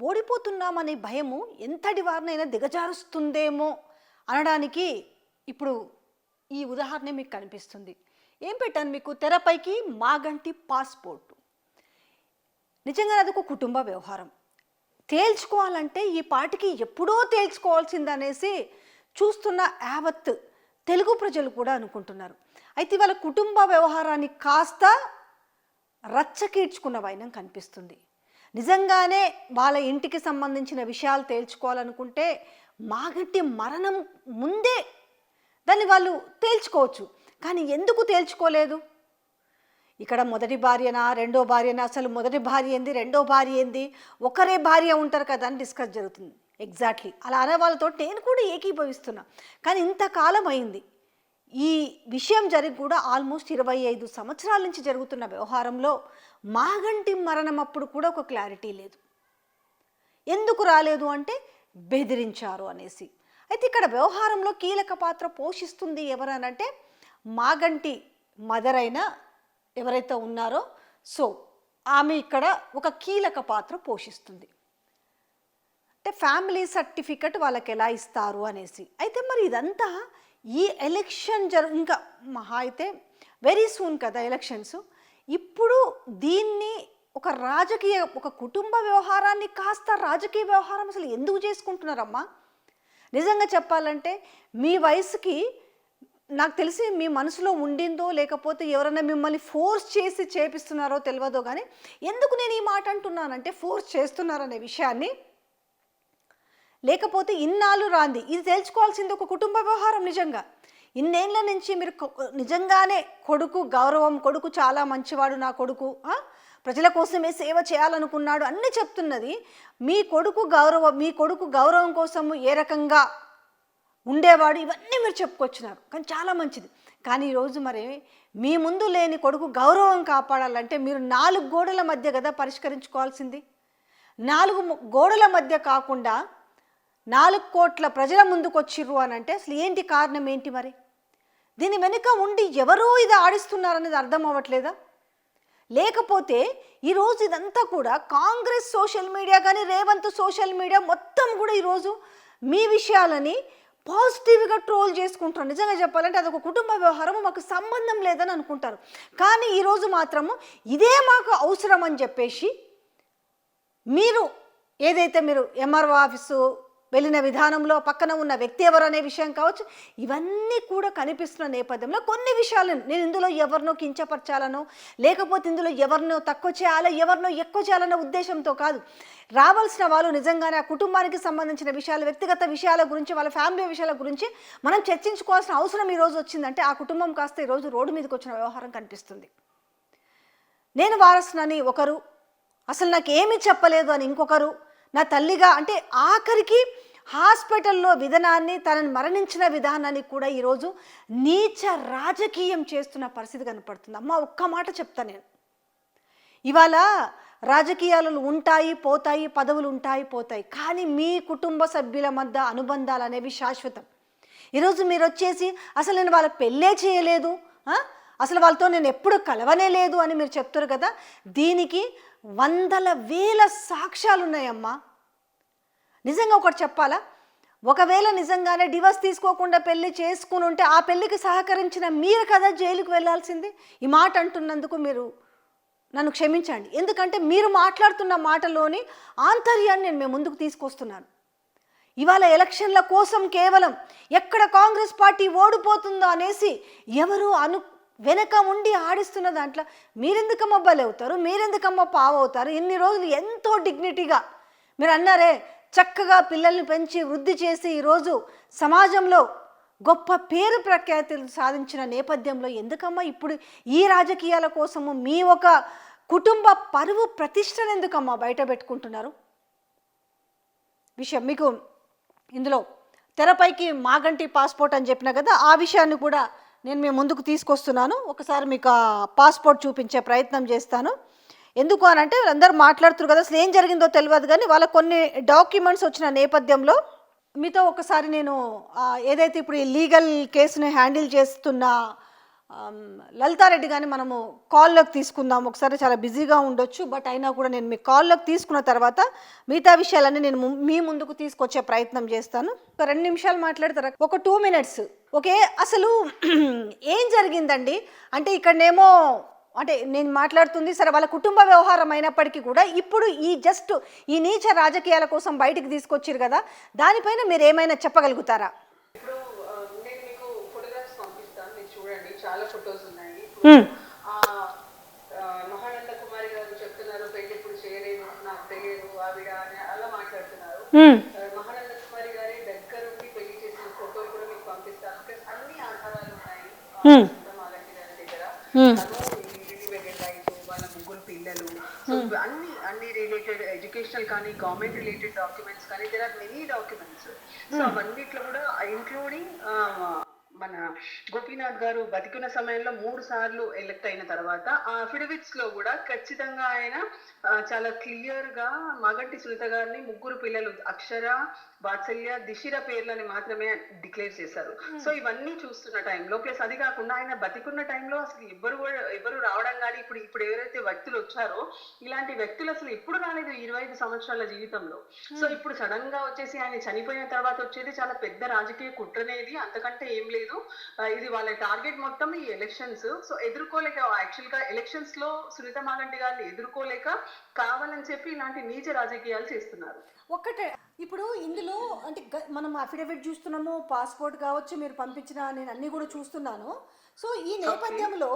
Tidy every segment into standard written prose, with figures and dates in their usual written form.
ఓడిపోతున్నామనే భయము ఎంతటి వారినైనా దిగజారుస్తుందేమో అనడానికి ఇప్పుడు ఈ ఉదాహరణ మీకు కనిపిస్తుంది. ఏం పెట్టాను మీకు తెరపైకి మాగంటి పాస్పోర్టు. నిజంగా అదొక కుటుంబ వ్యవహారం. తేల్చుకోవాలంటే ఈ పాటికి ఎప్పుడో తేల్చుకోవాల్సిందనేసి చూస్తున్న యావత్ తెలుగు ప్రజలు కూడా అనుకుంటున్నారు. అయితే వాళ్ళ కుటుంబ వ్యవహారాన్ని కాస్త రచ్చకీడ్చుకున్న వైనం కనిపిస్తుంది. నిజంగానే వాళ్ళ ఇంటికి సంబంధించిన విషయాలు తేల్చుకోవాలనుకుంటే మాగంటి మరణం ముందే దాన్ని వాళ్ళు తేల్చుకోవచ్చు. కానీ ఎందుకు తేల్చుకోలేదు? ఇక్కడ మొదటి భార్యనా రెండో భార్యనా, అసలు మొదటి భార్య ఏంది రెండో భార్య ఏంది, ఒకరే భార్య ఉంటారు కదా అని డిస్కస్ జరుగుతుంది. ఎగ్జాక్ట్లీ అలా అనే వాళ్ళతో నేను కూడా ఏకీభవిస్తున్నా. కానీ ఇంతకాలం అయింది ఈ విషయం జరిగి కూడా, ఆల్మోస్ట్ 25 సంవత్సరాల నుంచి జరుగుతున్న వ్యవహారంలో మాగంటి మరణం అప్పుడు కూడా ఒక క్లారిటీ లేదు. ఎందుకు రాలేదు అంటే బెదిరించారు అనేసి. అయితే ఇక్కడ వ్యవహారంలో కీలక పాత్ర పోషిస్తుంది ఎవరనంటే మాగంటి మదర్ అయిన ఎవరైతే ఉన్నారో సో ఆమె ఇక్కడ ఒక కీలక పాత్ర పోషిస్తుంది. అంటే ఫ్యామిలీ సర్టిఫికెట్ వాళ్ళకి ఎలా ఇస్తారు అనేసి. అయితే మరి ఇదంతా ఈ ఎలక్షన్ ఇంకా మహా అయితే వెరీ సూన్ కదా ఎలక్షన్స్. ఇప్పుడు దీన్ని ఒక రాజకీయ ఒక కుటుంబ వ్యవహారాన్ని కాస్త రాజకీయ వ్యవహారం అసలు ఎందుకు చేసుకుంటున్నారమ్మా? నిజంగా చెప్పాలంటే మీ వయసుకి నాకు తెలిసి మీ మనసులో ఉండిందో లేకపోతే ఎవరైనా మిమ్మల్ని ఫోర్స్ చేసి చేపిస్తున్నారో తెలియదో, కానీ ఎందుకు నేను ఈ మాట అంటున్నానంటే ఫోర్స్ చేస్తున్నారనే విషయాన్ని, లేకపోతే ఇన్నాళ్ళు రాంది ఇది తెలుసుకోవాల్సింది ఒక కుటుంబ వ్యవహారం. నిజంగా ఇన్నేళ్ల నుంచి మీరు నిజంగానే కొడుకు గౌరవం, కొడుకు చాలా మంచివాడు, నా కొడుకు ప్రజల కోసమే సేవ చేయాలనుకున్నాడు అన్నీ చెప్తున్నది మీ కొడుకు గౌరవం, మీ కొడుకు గౌరవం కోసము ఏ రకంగా ఉండేవాడు, ఇవన్నీ మీరు చెప్పుకొచ్చినారు. కానీ చాలా మంచిది. కానీ ఈరోజు మరి మీ ముందు లేని కొడుకు గౌరవం కాపాడాలంటే మీరు 4 గోడల మధ్య కదా పరిష్కరించుకోవాల్సింది. 4 గోడల మధ్య కాకుండా 4 కోట్ల ప్రజల ముందుకు వచ్చిర్రు అని అంటే అసలు ఏంటి కారణం ఏంటి? మరి దీని వెనుక ఉండి ఎవరో ఇది ఆడిస్తున్నారనేది అర్థం అవ్వట్లేదా? లేకపోతే ఈరోజు ఇదంతా కూడా కాంగ్రెస్ సోషల్ మీడియా కానీ రేవంత్ సోషల్ మీడియా మొత్తం కూడా ఈరోజు మీ విషయాలని పాజిటివ్గా ట్రోల్ చేసుకుంటారు. నిజంగా చెప్పాలంటే అదొక కుటుంబ వ్యవహారం, మాకు సంబంధం లేదని అనుకుంటారు. కానీ ఈరోజు మాత్రము ఇదే మాకు అవసరం అని చెప్పేసి మీరు ఏదైతే మీరు ఎంఆర్ఓ ఆఫీసు వెళ్ళిన విధానంలో పక్కన ఉన్న వ్యక్తి ఎవరు అనే విషయం కావచ్చు, ఇవన్నీ కూడా కనిపిస్తున్న నేపథ్యంలో కొన్ని విషయాలను నేను ఇందులో ఎవరినో కించపరచాలనో లేకపోతే ఇందులో ఎవరినో తక్కువ చేయాలో ఎవరినో ఎక్కువ చేయాలన్న ఉద్దేశంతో కాదు. రావాల్సిన వాళ్ళు నిజంగానే ఆ కుటుంబానికి సంబంధించిన విషయాలు, వ్యక్తిగత విషయాల గురించి, వాళ్ళ ఫ్యామిలీ విషయాల గురించి మనం చర్చించుకోవాల్సిన అవసరం ఈరోజు వచ్చిందంటే ఆ కుటుంబం కాస్త ఈరోజు రోడ్డు మీదకి వచ్చిన వ్యవహారం కనిపిస్తుంది. నేను వారసునని ఒకరు, అసలు నాకు ఏమీ చెప్పలేదు అని ఇంకొకరు, నా తల్లిగా అంటే ఆఖరికి హాస్పిటల్లో విధానాన్ని, తనని మరణించిన విధానాన్ని కూడా ఈరోజు నీచ రాజకీయం చేస్తున్న పరిస్థితి కనపడుతుంది. అమ్మ ఒక్క మాట చెప్తా నేను, ఇవాళ రాజకీయాలు ఉంటాయి పోతాయి, పదవులు ఉంటాయి పోతాయి, కానీ మీ కుటుంబ సభ్యుల మధ్య అనుబంధాలు అనేవి శాశ్వతం. ఈరోజు మీరు వచ్చేసి అసలు నేను వాళ్ళకి పెళ్ళే చేయలేదు, అసలు వాళ్ళతో నేను ఎప్పుడు కలవనే లేదు అని మీరు చెప్తారు కదా, దీనికి వందల వేల సాక్ష్యాలు ఉన్నాయమ్మా. నిజంగా ఒకటి చెప్పాలా, ఒకవేళ నిజంగానే డివోర్స్ తీసుకోకుండా పెళ్లి చేసుకుని ఉంటే ఆ పెళ్లికి సహకరించిన మీరు కదా జైలుకు వెళ్ళాల్సింది. ఈ మాట అంటున్నందుకు మీరు నన్ను క్షమించండి. ఎందుకంటే మీరు మాట్లాడుతున్న మాటలోని ఆంతర్యాన్ని నేను మేము ముందుకు తీసుకొస్తున్నాను. ఇవాళ ఎలక్షన్ల కోసం కేవలం ఎక్కడ కాంగ్రెస్ పార్టీ ఓడిపోతుందో అనేసి ఎవరు వెనక ఉండి ఆడిస్తున్న దాంట్లో మీరెందుకమ్మ బలవుతారు, మీరెందుకమ్మ పావవుతారు? ఇన్ని రోజులు ఎంతో డిగ్నిటీగా మీరు అన్నారే, చక్కగా పిల్లల్ని పెంచి వృద్ధి చేసి ఈరోజు సమాజంలో గొప్ప పేరు ప్రఖ్యాతులు సాధించిన నేపథ్యంలో ఎందుకమ్మా ఇప్పుడు ఈ రాజకీయాల కోసము మీ ఒక కుటుంబ పరువు ప్రతిష్టను ఎందుకమ్మా బయట పెట్టుకుంటున్నారు? విషయం మీకు ఇందులో తెరపైకి మాగంటి పాస్పోర్ట్ అని చెప్పిన కదా, ఆ విషయాన్ని కూడా నేను మీ ముందుకు తీసుకొస్తున్నాను. ఒకసారి మీకు ఆ పాస్పోర్ట్ చూపించే ప్రయత్నం చేస్తాను. ఎందుకు అని అంటే అందరూ మాట్లాడుతున్నారు కదా, అసలు ఏం జరిగిందో తెలియదు, కానీ వాళ్ళ కొన్ని డాక్యుమెంట్స్ వచ్చిన నేపథ్యంలో మీతో ఒకసారి నేను ఏదైతే ఇప్పుడు ఈ లీగల్ కేసుని హ్యాండిల్ చేస్తున్న లలితారెడ్డి గారిని మనము కాల్లోకి తీసుకుందాం ఒకసారి. చాలా బిజీగా ఉండొచ్చు, బట్ అయినా కూడా నేను మీ కాల్లోకి తీసుకున్న తర్వాత మిగతా విషయాలన్నీ నేను మీ ముందుకు తీసుకొచ్చే ప్రయత్నం చేస్తాను. ఒక 2 నిమిషాలు మాట్లాడతారా? ఒక 2 మినిట్స్. ఓకే, అసలు ఏం జరిగిందండి అంటే ఇక్కడనేమో అంటే నేను మాట్లాడుతుంది సరే వాళ్ళ కుటుంబ వ్యవహారం అయినప్పటికీ కూడా ఇప్పుడు ఈ నీచ రాజకీయాల కోసం బయటికి తీసుకొచ్చారు కదా, దానిపైన మీరు ఏమైనా చెప్పగలుగుతారా? ఇప్పుడు నేను మీకు ఫోటోగ్రాఫ్స్ పంపిస్తాను, మీరు చూడండి, చాలా ఫొటోస్ ఉన్నాయి. మహానంద కుమారి గారు చెప్తున్నారు పెళ్లి ఇప్పుడు చేయలేదు, నాకు తెలియదు ఆవిడ అని అలా మాట్లాడుతున్నారు. మహానంద కుమారి గారి దగ్గరుండి పెళ్లి చేసిన ఫోటోలు కూడా మీకు పంపిస్తాను. అన్ని ఆధారాలు ఉన్నాయి మాగంటి గారి దగ్గర. వాళ్ళ ముగ్గురు పిల్లలు, సో అన్ని రిలేటెడ్ ఎడ్యుకేషనల్ కానీ గవర్నమెంట్ రిలేటెడ్ డాక్యుమెంట్స్ కానీ there are many documents. So అవన్నిట్లో కూడా ఇంక్లూడింగ్ మన గోపీనాథ్ గారు బతికున్న సమయంలో 3 సార్లు ఎలక్ట్ అయిన తర్వాత ఆ అఫిడవిట్స్ లో కూడా ఖచ్చితంగా ఆయన చాలా క్లియర్ గా మాగంటి సునీత గారిని ముగ్గురు పిల్లలు అక్షర, వాత్సల్య, దిశిర పేర్లని మాత్రమే డిక్లేర్ చేశారు. సో ఇవన్నీ చూస్తున్న టైంలో ప్లస్ అది కాకుండా ఆయన బతికున్న టైంలో అసలు ఎవరు రావడం కానీ ఇప్పుడు ఎవరైతే వ్యక్తులు వచ్చారో ఇలాంటి వ్యక్తులు అసలు ఎప్పుడు రాలేదు 25 సంవత్సరాల జీవితంలో. సో ఇప్పుడు సడన్ గా వచ్చేసి ఆయన చనిపోయిన తర్వాత వచ్చేది చాలా పెద్ద రాజకీయ కుట్రనేది, అంతకంటే ఏం లేదు. ఇది వాళ్ళ టార్గెట్ మొత్తం ఈ ఎలక్షన్స్. సో ఎదుర్కోలేక యాక్చువల్ గా ఎలక్షన్స్ లో సునీత మాగంటి గారిని ఎదుర్కోలేక కావాలని చెప్పి ఇలాంటి నీచ రాజకీయాలు చేస్తున్నారు. ఒక్కటే ఇప్పుడు ఇందులో అంటే మనం అఫిడవిట్ చూస్తున్నాము, పాస్పోర్ట్ కావచ్చు మీరు పంపించిన, నేను అన్ని కూడా చూస్తున్నాను. సో ఈ నేపథ్యంలో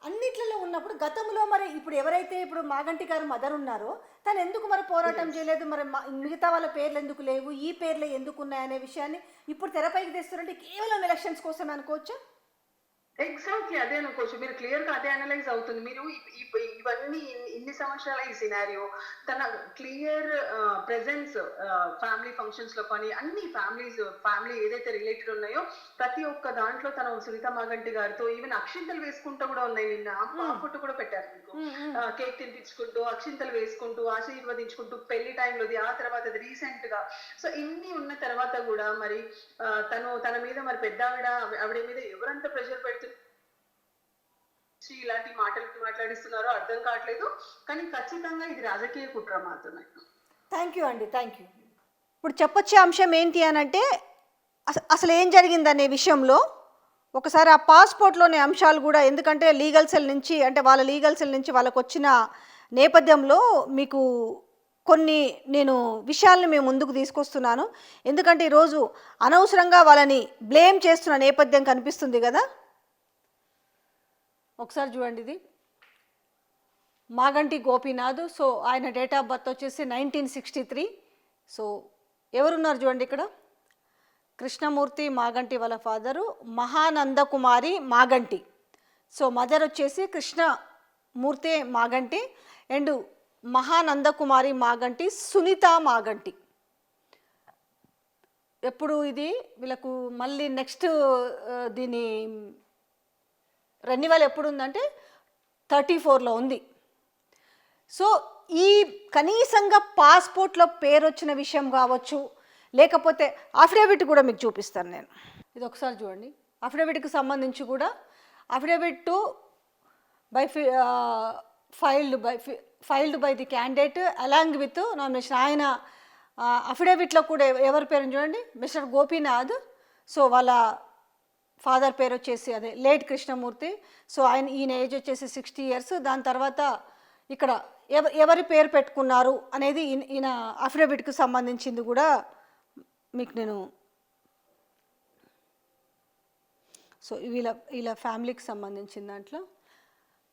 అన్నిట్లలో ఉన్నప్పుడు గతంలో మరి ఇప్పుడు ఎవరైతే ఇప్పుడు మాగంటి గారు మదర్ ఉన్నారో తను ఎందుకు మరి పోరాటం చేయలేదు, మరి మిగతా వాళ్ళ పేర్లు ఎందుకు లేవు, ఈ పేర్లు ఎందుకు ఉన్నాయనే విషయాన్ని ఇప్పుడు తెరపైకి తెస్తున్నారంటే కేవలం ఎలక్షన్స్ కోసం అనుకోవచ్చు. ఎగ్జాక్ట్లీ అదే అనుకోవచ్చు, మీరు క్లియర్ గా అదే అనలైజ్ అవుతుంది. మీరు ఇవన్నీ ఇన్ని సంవత్సరాల ఈ సినారియో తన క్లియర్ ప్రెజెన్స్ ఫ్యామిలీ ఫంక్షన్స్ లో కానీ అన్ని ఫ్యామిలీ ఏదైతే రిలేటెడ్ ఉన్నాయో ప్రతి ఒక్క దాంట్లో తన సునీత మాగంటి గారితో ఈవెన్ అక్షింతలు వేసుకుంటూ కూడా ఉన్నాయి. నిన్న ఫోటో కూడా పెట్టారు మీకు, కేక్ తినిపించుకుంటూ అక్షింతలు వేసుకుంటూ ఆశీర్వదించుకుంటూ పెళ్లి టైంలోది, ఆ తర్వాత అది రీసెంట్ గా. సో ఇన్ని ఉన్న తర్వాత కూడా మరి తన మీద మరి ఆవిడ మీద ఎవరంత ప్రెషర్ పెడుతున్నారు, ఇలాంటి మాట్లాడిస్తున్నారో అర్థం కావట్లేదు. కానీ ఖచ్చితంగా ఇది రాజకీయ కుట్ర మాత్రమే. థ్యాంక్ యూ అండి, థ్యాంక్ యూ. ఇప్పుడు చెప్పొచ్చే అంశం ఏంటి అని అంటే అసలు ఏం జరిగిందనే విషయంలో ఒకసారి ఆ పాస్పోర్ట్లోని అంశాలు కూడా, ఎందుకంటే లీగల్ సెల్ నుంచి అంటే వాళ్ళ లీగల్ సెల్ నుంచి వాళ్ళకు వచ్చిన నేపథ్యంలో మీకు కొన్ని నేను విషయాలను మేము ముందుకు తీసుకొస్తున్నాను. ఎందుకంటే ఈరోజు అనవసరంగా వాళ్ళని బ్లేమ్ చేస్తున్న నేపథ్యం కనిపిస్తుంది కదా. ఒకసారి చూడండి, ఇది మాగంటి గోపీనాథ్. సో ఆయన డేట్ ఆఫ్ బర్త్ వచ్చేసి 1963. సో ఎవరున్నారు చూడండి ఇక్కడ, కృష్ణమూర్తి మాగంటి వాళ్ళ ఫాదరు, మహానంద కుమారి మాగంటి. సో మదర్ వచ్చేసి కృష్ణమూర్తి మాగంటి అండ్ మహానంద కుమారి మాగంటి, సునీత మాగంటి. ఎప్పుడు ఇది వీళ్ళకు మళ్ళీ నెక్స్ట్ దీని రెన్యువల్ ఎప్పుడు ఉందంటే 34లో ఉంది. సో ఈ కనీసంగా పాస్పోర్ట్లో పేరు వచ్చిన విషయం కావచ్చు, లేకపోతే అఫిడవిట్ కూడా మీకు చూపిస్తాను నేను. ఇది ఒకసారి చూడండి, అఫిడవిట్కి సంబంధించి కూడా affidavit to buy filed by the candidate along with nomination. ఆయన అఫిడవిట్లో కూడా ఎవరి పేరు చూడండి, మిస్టర్ గోపీనాథ్. సో వాళ్ళ ఫాదర్ పేరు వచ్చేసి అదే లేట్ కృష్ణమూర్తి. సో ఈయన ఏజ్ వచ్చేసి 60 years. దాని తర్వాత ఇక్కడ ఎవరి పేరు పెట్టుకున్నారు అనేది ఈయన అఫిడవిట్కి సంబంధించింది కూడా మీకు నేను. సో వీళ్ళ ఫ్యామిలీకి సంబంధించిన దాంట్లో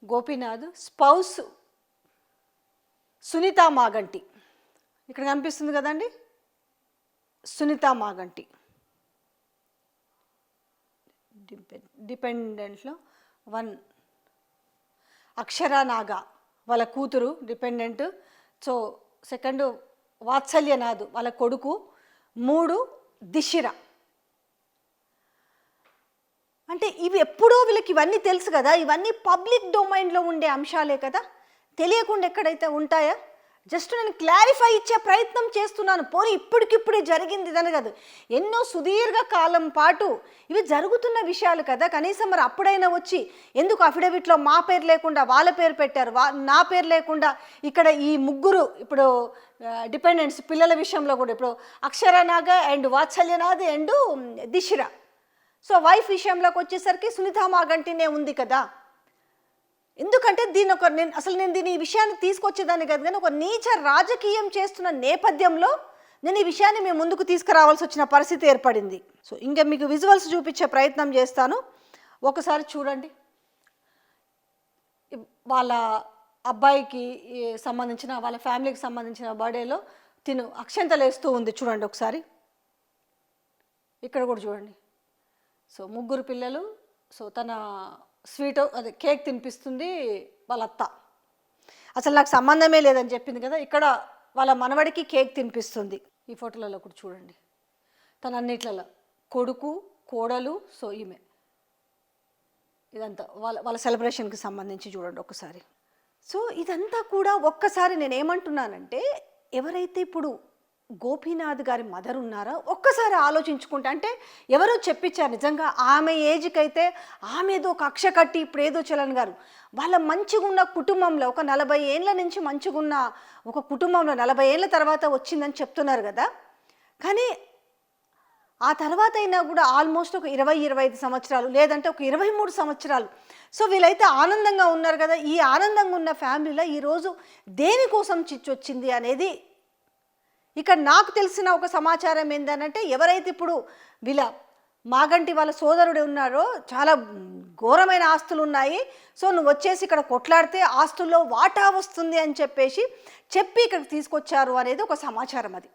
గోపీనాథ్ స్పౌస్ సునీత మాగంటి ఇక్కడ కనిపిస్తుంది కదండి, సునీత మాగంటి. డిపెండెంట్లో 1 అక్షర నాగా వాళ్ళ కూతురు డిపెండెంట్. సో 2 వాత్సల్యనాథ్ వాళ్ళ కొడుకు, 3 దిశిర. అంటే ఇవి ఎప్పుడో వీళ్ళకి ఇవన్నీ తెలుసు కదా, ఇవన్నీ పబ్లిక్ డొమైన్లో ఉండే అంశాలే కదా, తెలియకుండా ఎక్కడైతే ఉంటాయా? జస్ట్ నేను క్లారిఫై ఇచ్చే ప్రయత్నం చేస్తున్నాను. పోనీ ఇప్పటికిప్పుడే జరిగింది ఇదని కాదు, ఎన్నో సుదీర్ఘ కాలం పాటు ఇవి జరుగుతున్న విషయాలు కదా. కనీసం మరి అప్పుడైనా వచ్చి ఎందుకు అఫిడవిట్లో మా పేరు లేకుండా వాళ్ళ పేరు పెట్టారు, నా పేరు లేకుండా ఇక్కడ ఈ ముగ్గురు ఇప్పుడు డిపెండెంట్స్ పిల్లల విషయంలో కూడా ఇప్పుడు అక్షరనాగ అండ్ వాత్సల్యనాథ్ అండ్ దిశిర. సో వైఫ్ విషయంలోకి వచ్చేసరికి సునీత మాగంటినే ఉంది కదా. ఎందుకంటే నేను దీని ఈ విషయాన్ని తీసుకొచ్చేదాన్ని కాదు, కానీ ఒక నీచ రాజకీయం చేస్తున్న నేపథ్యంలో నేను ఈ విషయాన్ని మేము ముందుకు తీసుకురావాల్సి వచ్చిన పరిస్థితి ఏర్పడింది. సో ఇంకా మీకు విజువల్స్ చూపించే ప్రయత్నం చేస్తాను, ఒకసారి చూడండి. వాళ్ళ అబ్బాయికి సంబంధించిన వాళ్ళ ఫ్యామిలీకి సంబంధించిన బర్త్డేలో తిను అక్షంతలు వేస్తూ ఉంది, చూడండి ఒకసారి. ఇక్కడ కూడా చూడండి. సో ముగ్గురు పిల్లలు, సో తన స్వీట్ అదే కేక్ తినిపిస్తుంది వాళ్ళ అత్త. అసలు నాకు సంబంధమే లేదని చెప్పింది కదా, ఇక్కడ వాళ్ళ మనవడికి కేక్ తినిపిస్తుంది. ఈ ఫోటోలలో కూడా చూడండి, తన అన్నిట్లలో కొడుకు కోడలు, సో ఈమె ఇదంతా వాళ్ళ సెలబ్రేషన్కి సంబంధించి చూడండి ఒకసారి. సో ఇదంతా కూడా ఒక్కసారి నేనేమంటున్నానంటే, ఎవరైతే ఇప్పుడు గోపీనాథ్ గారి మదర్ ఉన్నారా ఒక్కసారి ఆలోచించుకుంటే, అంటే ఎవరో చెప్పించారు నిజంగా ఆమె ఏజ్కి అయితే ఆమె ఏదో ఒక కక్ష కట్టి ఇప్పుడు ఏదో చలన్ గారు వాళ్ళ మంచిగా ఉన్న కుటుంబంలో ఒక 40 ఏళ్ళ నుంచి మంచిగా ఉన్న ఒక కుటుంబంలో 40 ఏళ్ళ తర్వాత వచ్చిందని చెప్తున్నారు కదా. కానీ ఆ తర్వాత అయినా కూడా ఆల్మోస్ట్ ఒక 20-25 సంవత్సరాలు లేదంటే ఒక 23 సంవత్సరాలు, సో వీళ్ళైతే ఆనందంగా ఉన్నారు కదా. ఈ ఆనందంగా ఉన్న ఫ్యామిలీలో ఈరోజు దేనికోసం చిచ్చొచ్చింది అనేది ఇక్కడ నాకు తెలిసిన ఒక సమాచారం ఏంటంటే, ఎవరైతే ఇప్పుడు వీళ్ళ మాగంటి వాళ్ళ సోదరుడు ఉన్నారో చాలా ఘోరమైన ఆస్తులు ఉన్నాయి, సో నువ్వు వచ్చేసి ఇక్కడ కొట్లాడితే ఆస్తుల్లో వాటా వస్తుంది అని చెప్పి ఇక్కడికి తీసుకొచ్చారు అనేది ఒక సమాచారం. అది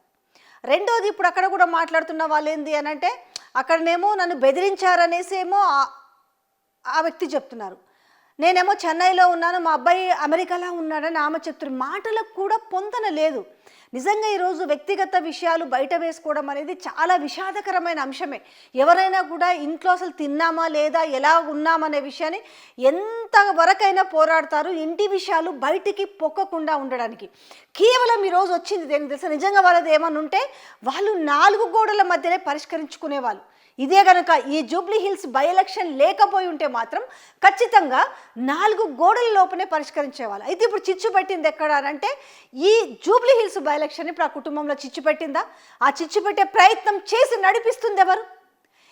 రెండోది, ఇప్పుడు అక్కడ కూడా మాట్లాడుతున్న వాళ్ళు ఏంది అని అంటే, అక్కడనేమో నన్ను బెదిరించారనేసి ఏమో ఆ వ్యక్తి చెప్తున్నారు, నేనేమో చెన్నైలో ఉన్నాను మా అబ్బాయి అమెరికాలో ఉన్నాడని ఆమె చెప్తున్నారు. మాటలకు కూడా పొంతన లేదు. నిజంగా ఈరోజు వ్యక్తిగత విషయాలు బయట వేసుకోవడం అనేది చాలా విషాదకరమైన అంశమే. ఎవరైనా కూడా ఇంట్లో అసలు తిన్నామా లేదా ఎలా ఉన్నామనే విషయాన్ని ఎంతవరకైనా పోరాడతారు, ఇంటి విషయాలు బయటికి పొక్కకుండా ఉండడానికి. కేవలం ఈరోజు వచ్చింది దేనికి తెలుసా, నిజంగా వాళ్ళది ఏమన్నా ఉంటే వాళ్ళు 4 గోడల మధ్యనే పరిష్కరించుకునేవాళ్ళు. ఇదే కనుక ఈ జూబ్లీ హిల్స్ బై ఎలక్షన్ లేకపోయి ఉంటే మాత్రం ఖచ్చితంగా 4 గోడల లోపలే పరిష్కరించేవాళ్ళు. అయితే ఇప్పుడు చిచ్చు పెట్టింది ఎక్కడ అంటే, ఈ జూబ్లీ హిల్స్ బై ఎలక్షన్ ఇప్పుడు ఆ కుటుంబంలో చిచ్చు పెట్టిందా? ఆ చిచ్చు పెట్టే ప్రయత్నం చేసి నడిపిస్తుంది ఎవరు?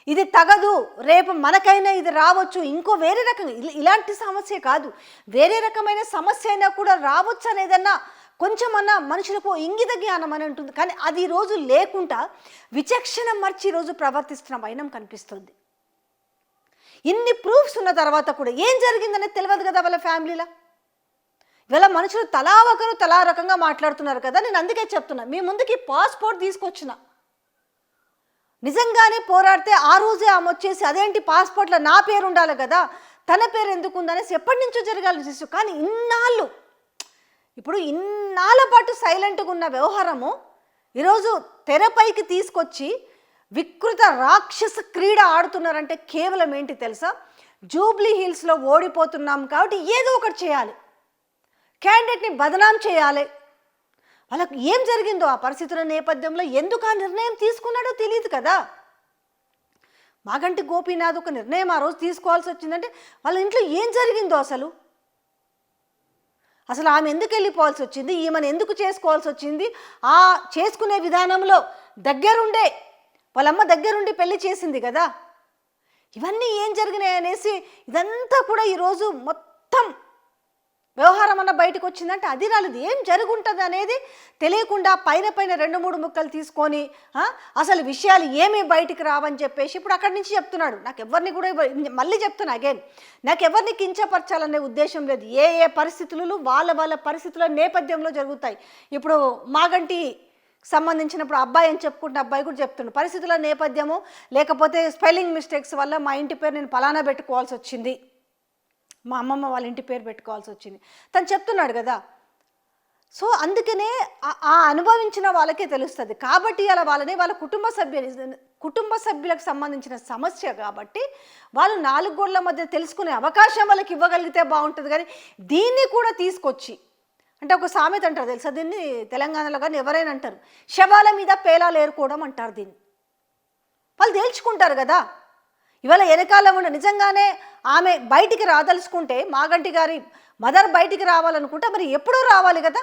ఇది తగదు, రేపు మనకైనా ఇది రావచ్చు, ఇంకో వేరే రకంగా ఇలాంటి సమస్య కాదు, వేరే రకమైన సమస్య అయినా కూడా రావచ్చు అనేదన్నా కొంచెమన్నా మనుషులకు ఇంగిత జ్ఞానం అని ఉంటుంది. కానీ అది ఈరోజు లేకుండా విచక్షణ మర్చి ఈరోజు ప్రవర్తిస్తున్న వైనం కనిపిస్తుంది. ఇన్ని ప్రూఫ్స్ ఉన్న తర్వాత కూడా ఏం జరిగిందనేది తెలియదు కదా వాళ్ళ ఫ్యామిలీలో. ఇవాళ మనుషులు తలా ఒకరు తలా రకంగా మాట్లాడుతున్నారు కదా. నేను అందుకే చెప్తున్నా, మీ ముందుకి పాస్పోర్ట్ తీసుకొచ్చిన, నిజంగానే పోరాడితే ఆ రోజే ఆమె వచ్చేసి అదేంటి పాస్పోర్ట్లో నా పేరు ఉండాలి కదా, తన పేరు ఎందుకు ఉందనేసి ఎప్పటి నుంచో జరగాలి చేసు. కానీ ఇన్నాళ్ళ పాటు సైలెంట్గా ఉన్న వ్యవహారము ఈరోజు తెరపైకి తీసుకొచ్చి వికృత రాక్షస క్రీడ ఆడుతున్నారంటే కేవలం ఏంటి తెలుసా, జూబ్లీ హిల్స్లో ఓడిపోతున్నాం కాబట్టి ఏదో ఒకటి చేయాలి, క్యాండిడేట్ని బదనాం చేయాలి. వాళ్ళకు ఏం జరిగిందో ఆ పరిస్థితుల నేపథ్యంలో ఎందుకు ఆ నిర్ణయం తీసుకున్నాడో తెలియదు కదా. మాగంటి గోపీనాథ్ ఒక నిర్ణయం ఆ రోజు తీసుకోవాల్సి వచ్చిందంటే వాళ్ళ ఇంట్లో ఏం జరిగిందో, అసలు ఆమె ఎందుకు వెళ్ళిపోవాల్సి వచ్చింది, ఈమెను ఎందుకు చేసుకోవాల్సి వచ్చింది, ఆ చేసుకునే విధానంలో దగ్గరుండే వాళ్ళమ్మ దగ్గరుండి పెళ్లి చేసింది కదా. ఇవన్నీ ఏం జరిగినాయి అనేసి ఇదంతా కూడా ఈరోజు మొత్తం వ్యవహారం అన్న బయటకు వచ్చిందంటే అది రాలేదు. ఏం జరుగుంటుంది అనేది తెలియకుండా పైన 2-3 ముక్కలు తీసుకొని అసలు విషయాలు ఏమీ బయటికి రావని చెప్పేసి ఇప్పుడు అక్కడి నుంచి చెప్తున్నాడు. నాకు ఎవరిని కూడా మళ్ళీ చెప్తున్నా అగైన్, నాకు ఎవరిని కించపరచాలనే ఉద్దేశం లేదు. ఏ పరిస్థితులు వాళ్ళ పరిస్థితుల నేపథ్యంలో జరుగుతాయి. ఇప్పుడు మాగంటి సంబంధించినప్పుడు అబ్బాయి అని చెప్పుకుంటున్న అబ్బాయి కూడా చెప్తున్నాడు, పరిస్థితుల నేపథ్యము లేకపోతే స్పెల్లింగ్ మిస్టేక్స్ వల్ల మా ఇంటి పేరు నేను ఫలానా పెట్టుకోవాల్సి వచ్చింది, మా అమ్మమ్మ వాళ్ళ ఇంటి పేరు పెట్టుకోవాల్సి వచ్చింది తను చెప్తున్నాడు కదా. సో అందుకనే ఆ అనుభవించిన వాళ్ళకే తెలుస్తుంది. కాబట్టి అలా వాళ్ళ కుటుంబ సభ్యులకు సంబంధించిన సమస్య కాబట్టి వాళ్ళు 4 గోడల మధ్య తెలుసుకునే అవకాశం వాళ్ళకి ఇవ్వగలిగితే బాగుంటుంది. కానీ దీన్ని కూడా తీసుకొచ్చి అంటే ఒక సామెత అంటారు తెలుసా దీన్ని, తెలంగాణలో కానీ ఎవరైనా అంటారు, శవాల మీద పేలాలు ఏరుకోవడం అంటారు దీన్ని. వాళ్ళు తేల్చుకుంటారు కదా. ఇవాళ వెనకాల ఉన్న నిజంగానే ఆమె బయటికి రాదలుచుకుంటే, మాగంటి గారి మదర్ బయటికి రావాలనుకుంటే మరి ఎప్పుడూ రావాలి కదా.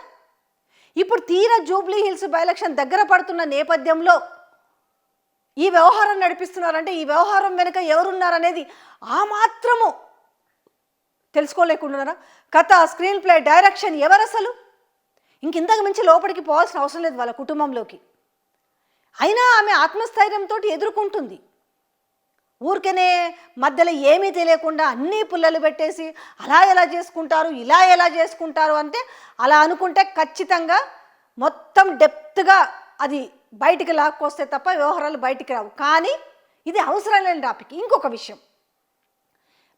ఇప్పుడు తీరా జూబ్లీ హిల్స్ బై ఎలక్షన్ దగ్గర పడుతున్న నేపథ్యంలో ఈ వ్యవహారం నడిపిస్తున్నారంటే ఈ వ్యవహారం వెనుక ఎవరున్నారనేది ఆ మాత్రము తెలుసుకోలేకుండారా? కథ, స్క్రీన్ ప్లే, డైరెక్షన్ ఎవరు అసలు? ఇంతకు మించి లోపలికి పోవాల్సిన అవసరం లేదు వాళ్ళ కుటుంబంలోకి. అయినా ఆమె ఆత్మస్థైర్యంతో ఎదుర్కొంటుంది. ఊరికనే మధ్యలో ఏమీ తెలియకుండా అన్నీ పుల్లలు పెట్టేసి అలా ఎలా చేసుకుంటారు, ఇలా ఎలా చేసుకుంటారు అంటే అలా అనుకుంటే ఖచ్చితంగా మొత్తం డెప్త్గా అది బయటికి లాక్కొస్తే తప్ప వ్యవహారాలు బయటికి రావు. కానీ ఇది అవసరం లేని టాపిక్. ఇంకొక విషయం,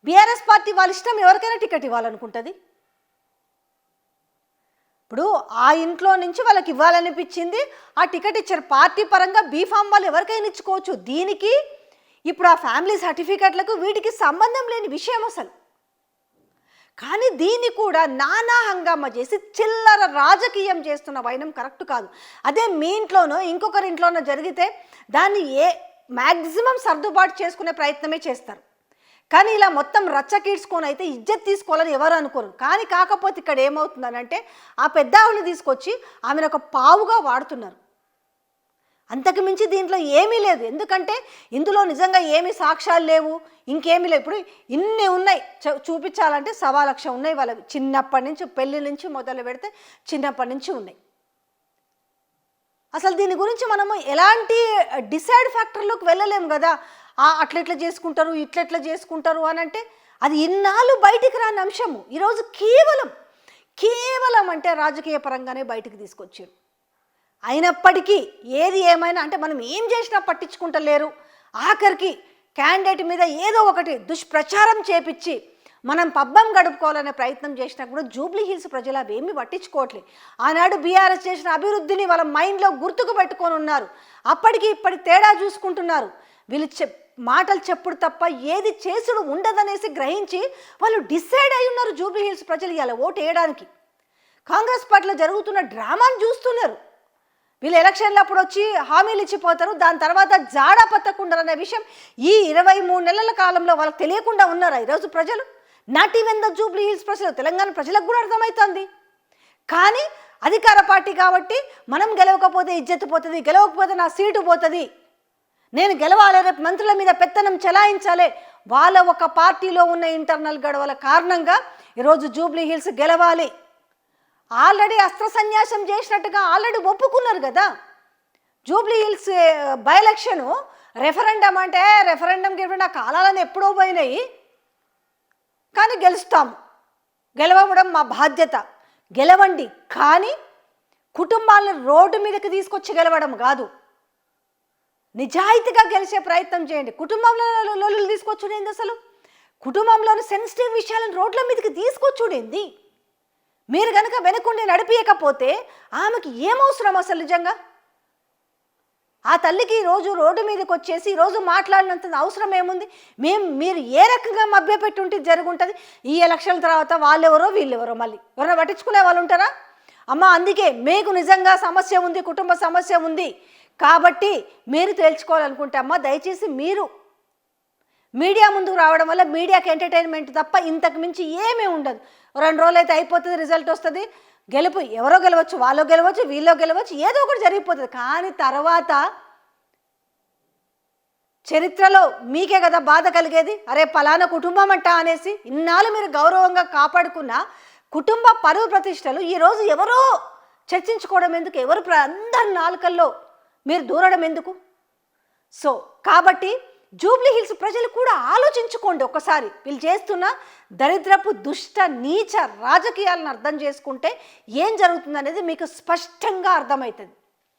బీఆర్ఎస్ పార్టీ వాళ్ళ ఇష్టం ఎవరికైనా టికెట్ ఇవ్వాలనుకుంటుంది. ఇప్పుడు ఆ ఇంట్లో నుంచి వాళ్ళకి ఇవ్వాలనిపించింది, ఆ టికెట్ ఇచ్చారు. పార్టీ పరంగా బీఫామ్ వాళ్ళు ఎవరికైనా ఇచ్చుకోవచ్చు. దీనికి ఇప్పుడు ఆ ఫ్యామిలీ సర్టిఫికెట్లకు వీటికి సంబంధం లేని విషయం అసలు. కానీ దీన్ని కూడా నానా హంగామా చేసి చిల్లర రాజకీయం చేస్తున్న వైనం కరెక్ట్ కాదు. అదే మీ ఇంట్లోనో ఇంకొకరి ఇంట్లోనో జరిగితే దాన్ని మ్యాక్సిమం సర్దుబాటు చేసుకునే ప్రయత్నమే చేస్తారు. కానీ ఇలా మొత్తం రచ్చకీడ్చుకొని అయితే ఇజ్జత్ తీసుకోవాలని ఎవరు అనుకోరు. కానీ కాకపోతే ఇక్కడ ఏమవుతుందనంటే ఆ పెద్ద ఆవిడని తీసుకొచ్చి ఆమెను ఒక పావుగా వాడుతున్నారు. అంతకు మించి దీంట్లో ఏమీ లేదు. ఎందుకంటే ఇందులో నిజంగా ఏమీ సాక్ష్యాలు లేవు, ఇంకేమీ లేవు. ఇప్పుడు ఇన్ని ఉన్నాయి చూపించాలంటే 1,00,000 ఉన్నాయి వాళ్ళవి. చిన్నప్పటి నుంచి పెళ్లి నుంచి మొదలు పెడితే చిన్నప్పటి నుంచి ఉన్నాయి. అసలు దీని గురించి మనము ఎలాంటి డిసైడ్ ఫ్యాక్టర్లోకి వెళ్ళలేము కదా. అట్లెట్లా చేసుకుంటారు, ఇట్లెట్లా చేసుకుంటారు అని అంటే అది ఇన్నాళ్ళు బయటికి రాని అంశము ఈరోజు కేవలం అంటే రాజకీయ పరంగానే బయటికి తీసుకొచ్చారు. అయినప్పటికీ ఏది ఏమైనా అంటే మనం ఏం చేసినా పట్టించుకుంటలేరు. ఆఖరికి క్యాండిడేట్ మీద ఏదో ఒకటి దుష్ప్రచారం చేపించి మనం పబ్బం గడుపుకోవాలనే ప్రయత్నం చేసినా కూడా జూబ్లీ హిల్స్ ప్రజలు అవి ఏమీ పట్టించుకోవట్లేదు. ఆనాడు బీఆర్ఎస్ చేసిన అభివృద్ధిని వాళ్ళ మైండ్లో గుర్తుకు పెట్టుకొని ఉన్నారు. అప్పటికి ఇప్పటికి తేడా చూసుకుంటున్నారు. వీళ్ళు మాటలు చెప్పుడు తప్ప ఏది చేసుడు ఉండదనేసి గ్రహించి వాళ్ళు డిసైడ్ అయి ఉన్నారు. జూబ్లీ హిల్స్ ప్రజలు ఇలా ఓటు వేయడానికి కాంగ్రెస్ పార్టీలో జరుగుతున్న డ్రామాను చూస్తున్నారు. వీళ్ళు ఎలక్షన్లు అప్పుడు వచ్చి హామీలు ఇచ్చిపోతారు, దాని తర్వాత జాడా పత్తకుండరు అనే విషయం ఈ 23 నెలల కాలంలో వాళ్ళకి తెలియకుండా ఉన్నారా ఈరోజు ప్రజలు? Not even the Jubilee hills ప్రజలు, తెలంగాణ ప్రజలకు కూడా అర్థమవుతుంది. కానీ అధికార పార్టీ కాబట్టి మనం గెలవకపోతే ఇజ్జత్ పోతుంది, గెలవకపోతే నా సీటు పోతుంది, నేను గెలవాలి, రేపు మంత్రుల మీద పెత్తనం చెలాయించాలి, వాళ్ళ ఒక పార్టీలో ఉన్న ఇంటర్నల్ గొడవల కారణంగా ఈరోజు జూబ్లీ హిల్స్ గెలవాలి. ఆల్రెడీ అస్త్ర సన్యాసం చేసినట్టుగా ఆల్రెడీ ఒప్పుకున్నారు కదా. Jubilee hills by election referendum అంటే రెఫరెండంకి నా కాలాలను ఎప్పుడో పోయినాయి, కానీ గెలుస్తాము, గెలవడం మా బాధ్యత, గెలవండి. కానీ కుటుంబాలను రోడ్డు మీదకి తీసుకొచ్చి గెలవడం కాదు, నిజాయితీగా గెలిచే ప్రయత్నం చేయండి. కుటుంబంలో లొల్లులు తీసుకొచ్చుడేంది అసలు? కుటుంబంలోని సెన్సిటివ్ విషయాలను రోడ్ల మీదకి తీసుకొచ్చుడేంది? మీరు కనుక వెనకుండి నడిపించకపోతే ఆమెకి ఏమవసరం అసలు? నిజంగా ఆ తల్లికి ఈరోజు రోడ్డు మీదకి వచ్చేసి ఈరోజు మాట్లాడినంత అవసరం ఏముంది? మీరు ఏ రకంగా మభ్యపెట్టి ఉంటే జరుగుంటుంది. ఈ ఎలక్షన్ల తర్వాత వాళ్ళెవరో వీళ్ళెవరో మళ్ళీ ఎవరైనా పట్టించుకునే వాళ్ళు ఉంటారా? అమ్మ, అందుకే మీకు నిజంగా సమస్య ఉంది, కుటుంబ సమస్య ఉంది కాబట్టి మీరు తేల్చుకోవాలనుకుంటే అమ్మ దయచేసి మీరు మీడియా ముందుకు రావడం వల్ల మీడియాకి ఎంటర్టైన్మెంట్ తప్ప ఇంతకు మించి ఏమీ ఉండదు. 2 రోజులు అయితే అయిపోతుంది, రిజల్ట్ వస్తుంది, గెలుపు ఎవరో గెలవచ్చు, వాళ్ళు గెలవచ్చు, వీళ్ళు గెలవచ్చు, ఏదో ఒకటి జరిగిపోతుంది. కానీ తర్వాత చరిత్రలో మీకే కదా బాధ కలిగేది. అరే పలానా కుటుంబం అంట అనేసి ఇన్నాళ్ళు మీరు గౌరవంగా కాపాడుకున్న కుటుంబ పరువు ప్రతిష్టలు ఈరోజు ఎవరో చర్చించుకోవడం ఎందుకు? ఎవరు అందరి నాలుకల్లో మీరు దూరడం ఎందుకు? సో కాబట్టి జూబ్లీ హిల్స్ ప్రజలు కూడా ఆలోచించుకోండి ఒకసారి. వీళ్ళు చేస్తున్న దరిద్రపు దుష్ట నీచ రాజకీయాలను అర్థం చేసుకుంటే ఏం జరుగుతుందనేది మీకు స్పష్టంగా అర్థమవుతుంది.